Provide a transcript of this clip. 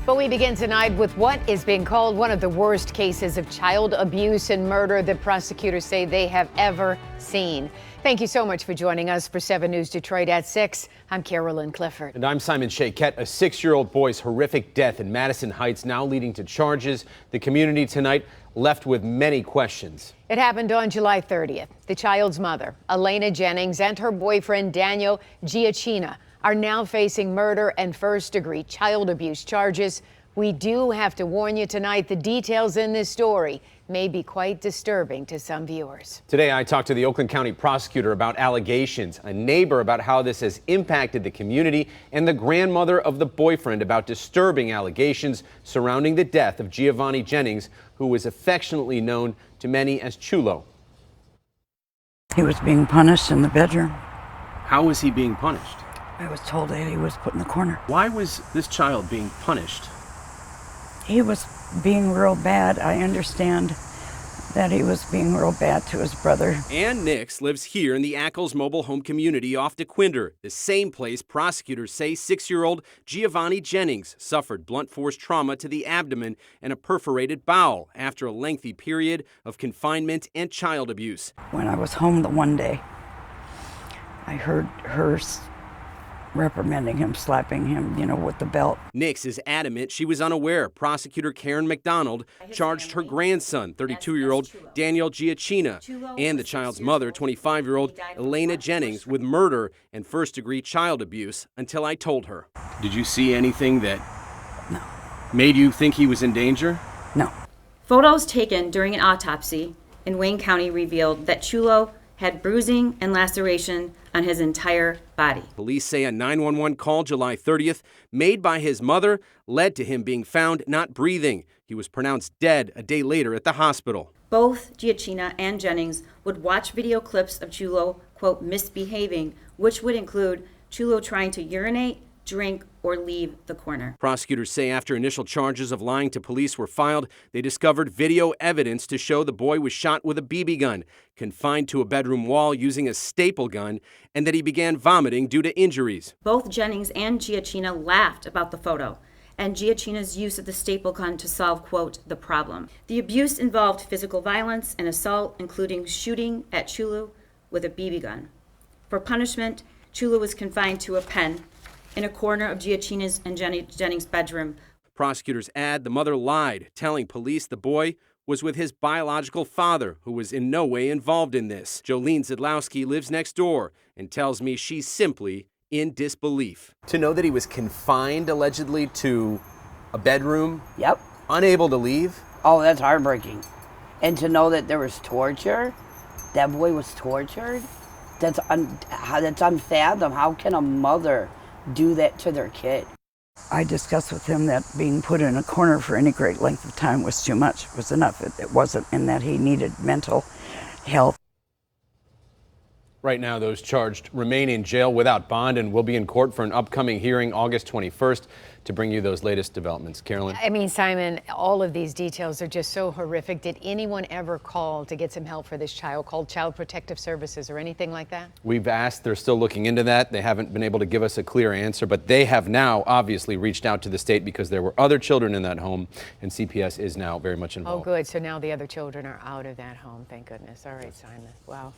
But we begin tonight with what is being called one of the worst cases of child abuse and murder that prosecutors say they have ever seen. Thank you so much for joining us for 7 News Detroit at 6. I'm Carolyn Clifford. And I'm Simon Shaquette. A 6-year-old boy's horrific death in Madison Heights now leading to charges. The community tonight left with many questions. It happened on July 30th. The child's mother, Elena Jennings, and her boyfriend, Daniel Giacchina, are now facing murder and first-degree child abuse charges. We do have to warn you tonight, the details in this story may be quite disturbing to some viewers. Today, I talked to the Oakland County prosecutor about allegations, a neighbor about how this has impacted the community, and the grandmother of the boyfriend about disturbing allegations surrounding the death of Giovanni Jennings, who was affectionately known to many as Chulo. He was being punished in the bedroom. How was he being punished? I was told that he was put in the corner. Why was this child being punished? He was being real bad. I understand that he was being real bad to his brother. Ann Nix lives here in the Ackles mobile home community off DeQuinder, the same place prosecutors say 6-year-old Giovanni Jennings suffered blunt force trauma to the abdomen and a perforated bowel after a lengthy period of confinement and child abuse. When I was home the one day, I heard her reprimanding him, slapping him, with the belt. Nix is adamant she was unaware. Prosecutor Karen McDonald charged her grandson, 32-year-old Daniel Giacchina, and the child's mother, 25-year-old Elena Jennings, with murder and first-degree child abuse until I told her. Did you see anything that No. made you think he was in danger? No. Photos taken during an autopsy in Wayne County revealed that Chulo had bruising and laceration on his entire body. Police say a 911 call July 30th made by his mother led to him being found not breathing. He was pronounced dead a day later at the hospital. Both Giacchina and Jennings would watch video clips of Chulo, quote, misbehaving, which would include Chulo trying to urinate, drink, or leave the corner. Prosecutors say after initial charges of lying to police were filed, they discovered video evidence to show the boy was shot with a BB gun, confined to a bedroom wall using a staple gun, and that he began vomiting due to injuries. Both Jennings and Giacchina laughed about the photo and Giacchina's use of the staple gun to solve, quote, the problem. The abuse involved physical violence and assault, including shooting at Chulo with a BB gun. For punishment, Chulo was confined to a pen in a corner of Giacchina's and Jennings' bedroom. Prosecutors add the mother lied, telling police the boy was with his biological father, who was in no way involved in this. Jolene Zidlowski lives next door and tells me she's simply in disbelief. To know that he was confined allegedly to a bedroom, Yep. unable to leave? Oh, that's heartbreaking. And to know that there was torture, that boy was tortured, that's unfathomable. How can a mother do that to their kid? I discussed with him that being put in a corner for any great length of time was too much, was enough. It wasn't, and that he needed mental health. Right now, those charged remain in jail without bond and will be in court for an upcoming hearing August 21st to bring you those latest developments. Carolyn? I mean, Simon, all of these details are just so horrific. Did anyone ever call to get some help for this child, called Child Protective Services or anything like that? We've asked. They're still looking into that. They haven't been able to give us a clear answer, but they have now obviously reached out to the state because there were other children in that home, and CPS is now very much involved. Oh, good. So now the other children are out of that home. Thank goodness. All right, Simon. Wow.